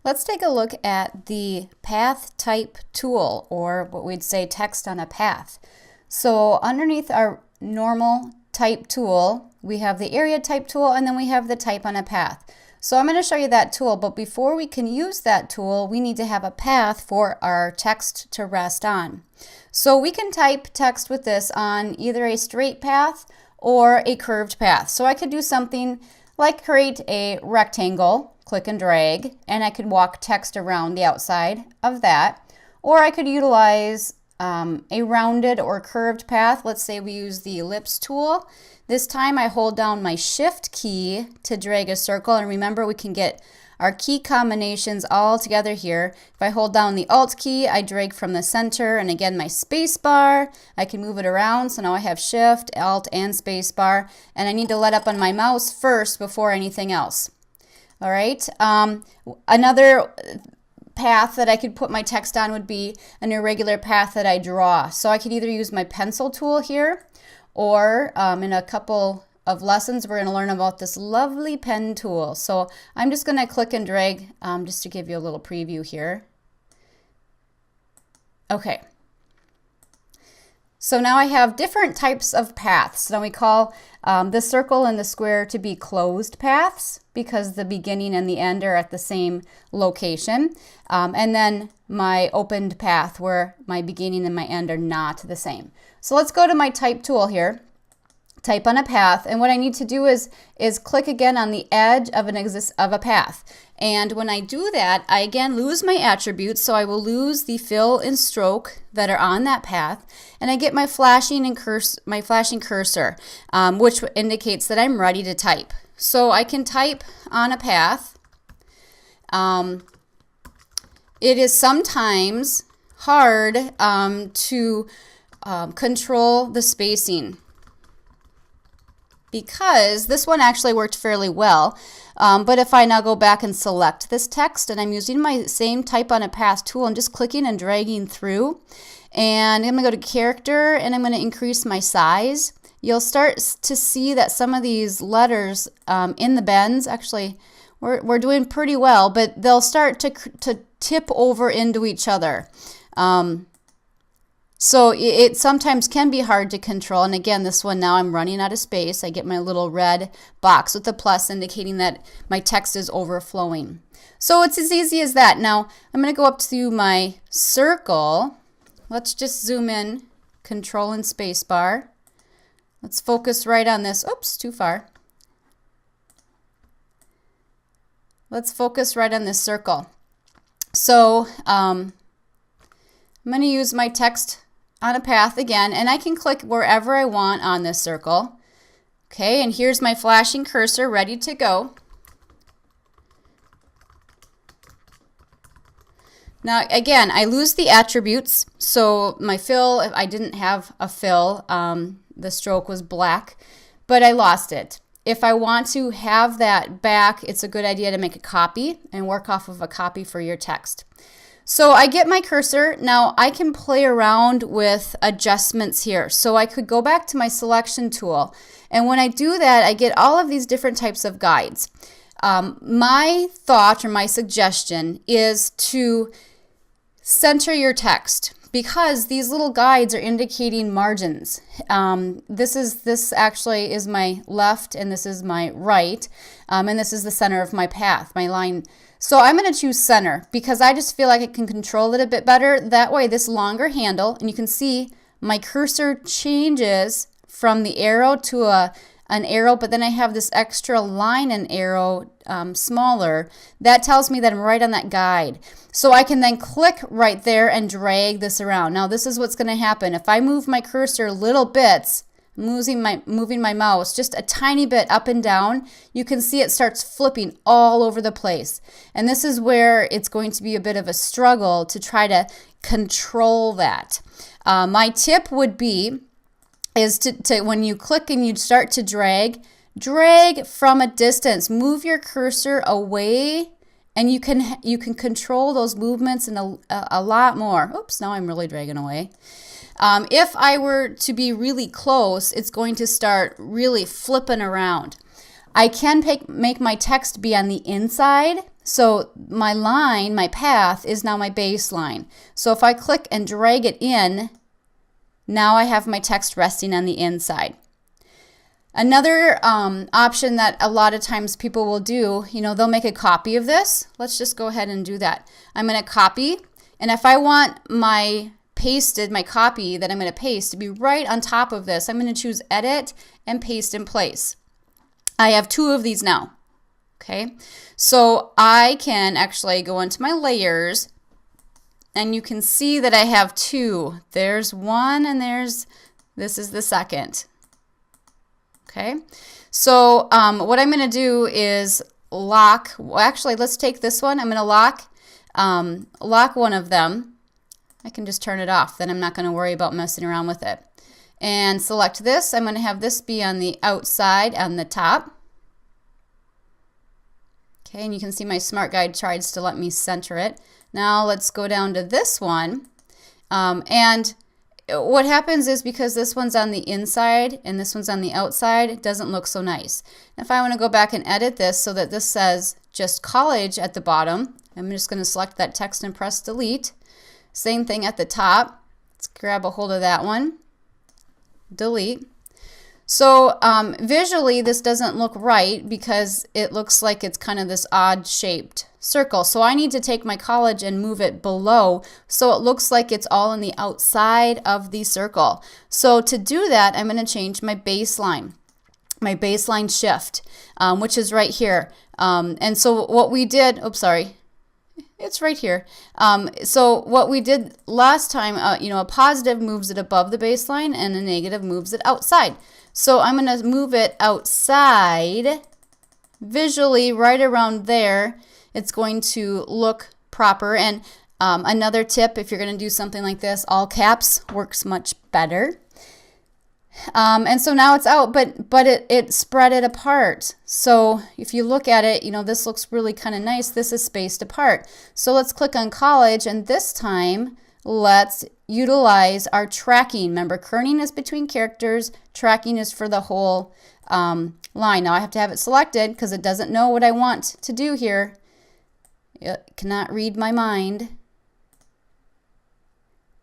Let's take a look at the path type tool, or what we'd say text on a path. So underneath our normal type tool, we have the area type tool, and then we have the type on a path. So I'm going to show you that tool, but before we can use that tool, we need to have a path for our text to rest on. So we can type text with this on either a straight path or a curved path. So I could do something like create a rectangle, click and drag, and I could walk text around the outside of that. Or I could utilize a rounded or curved path. Let's say we use the ellipse tool. This time I hold down my shift key to drag a circle, and remember we can get our key combinations all together here. If I hold down the alt key, I drag from the center, and again my space bar, I can move it around. So now I have shift, alt, and space bar, and I need to let up on my mouse first before anything else. All right, another path that I could put my text on would be an irregular path that I draw. So I could either use my pencil tool here, or in a couple of lessons we're going to learn about this lovely pen tool. So I'm just going to click and drag just to give you a little preview here. Okay. So now I have different types of paths. Now we call the circle and the square to be closed paths because the beginning and the end are at the same location. And then my opened path where my beginning and my end are not the same. So let's go to my type tool here. Type on a path, and what I need to do is click again on the edge of a path. And when I do that, I again lose my attributes, so I will lose the fill and stroke that are on that path, and I get my flashing cursor, which indicates that I'm ready to type. So I can type on a path. It is sometimes hard to control the spacing, because this one actually worked fairly well. But if I now go back and select this text, and I'm using my same type on a path tool, I'm just clicking and dragging through, and I'm going to go to character, and I'm going to increase my size. You'll start to see that some of these letters in the bends, actually we're doing pretty well, but they'll start to tip over into each other. So it sometimes can be hard to control. And again, this one now I'm running out of space. I get my little red box with the plus indicating that my text is overflowing. So it's as easy as that. Now I'm going to go up to my circle. Let's just zoom in, control and space bar. Let's focus right on this. Oops, too far. Let's focus right on this circle. So I'm going to use my text on a path again, and I can click wherever I want on this circle. Okay, and here's my flashing cursor ready to go. Now again, I lose the attributes, so my fill, if I didn't have a fill, the stroke was black, but I lost it. If I want to have that back, it's a good idea to make a copy and work off of a copy for your text. So I get my cursor. Now I can play around with adjustments here. So I could go back to my selection tool, and when I do that, I get all of these different types of guides. My thought or my suggestion is to center your text, because these little guides are indicating margins. This actually is my left, and this is my right, and this is the center of my path, my line. So I'm going to choose center because I just feel like I can control it a bit better. That way, this longer handle, and you can see my cursor changes from the arrow to an arrow, but then I have this extra line and arrow smaller. That tells me that I'm right on that guide. So I can then click right there and drag this around. Now this is what's going to happen. If I move my cursor little bits, moving my mouse just a tiny bit up and down, you can see it starts flipping all over the place. And this is where it's going to be a bit of a struggle to try to control that. My tip would be to when you click and you start to drag from a distance. Move your cursor away, and you can control those movements and a lot more. Oops, now I'm really dragging away. If I were to be really close, it's going to start really flipping around. I can make my text be on the inside, So my line, my path, is now my baseline. So if I click and drag it in, now I have my text resting on the inside. Another option that a lot of times people will do, they'll make a copy of this. Let's just go ahead and do that. I'm going to copy, and if I want my copy that I'm going to paste to be right on top of this, I'm going to choose Edit and Paste in Place. I have 2 of these now. Okay, so I can actually go into my layers, and you can see that I have 2. There's one, and this is the second. Okay, so what I'm going to do is lock. Well, actually, let's take this one. I'm going to lock one of them. I can just turn it off. Then I'm not going to worry about messing around with it. And select this. I'm going to have this be on the outside on the top. Okay, and you can see my Smart Guide tries to let me center it. Now let's go down to this one. And what happens is, because this one's on the inside and this one's on the outside, it doesn't look so nice. If I want to go back and edit this so that this says just college at the bottom, I'm just going to select that text and press delete. Same thing at the top. Let's grab a hold of that one. Delete. So visually this doesn't look right because it looks like it's kind of this odd shaped circle. So I need to take my college and move it below so it looks like it's all on the outside of the circle. So to do that, I'm going to change my baseline shift, which is right here. And so what we did, oops, sorry. It's right here. So what we did last time, a positive moves it above the baseline and a negative moves it outside. So I'm going to move it outside visually right around there. It's going to look proper. And another tip, if you're going to do something like this, all caps works much better. And so now it's out, but it spread it apart. So if you look at it, this looks really kind of nice. This is spaced apart. So let's click on college, and this time let's utilize our tracking. Remember, kerning is between characters, tracking is for the whole line. Now I have to have it selected because it doesn't know what I want to do here. It cannot read my mind.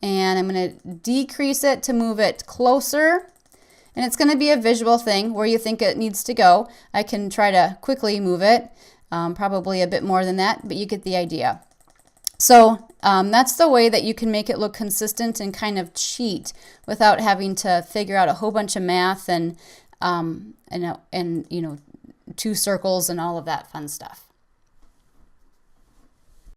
And I'm going to decrease it to move it closer. And it's going to be a visual thing where you think it needs to go. I can try to quickly move it, probably a bit more than that, but you get the idea. So that's the way that you can make it look consistent and kind of cheat without having to figure out a whole bunch of math and 2 circles and all of that fun stuff.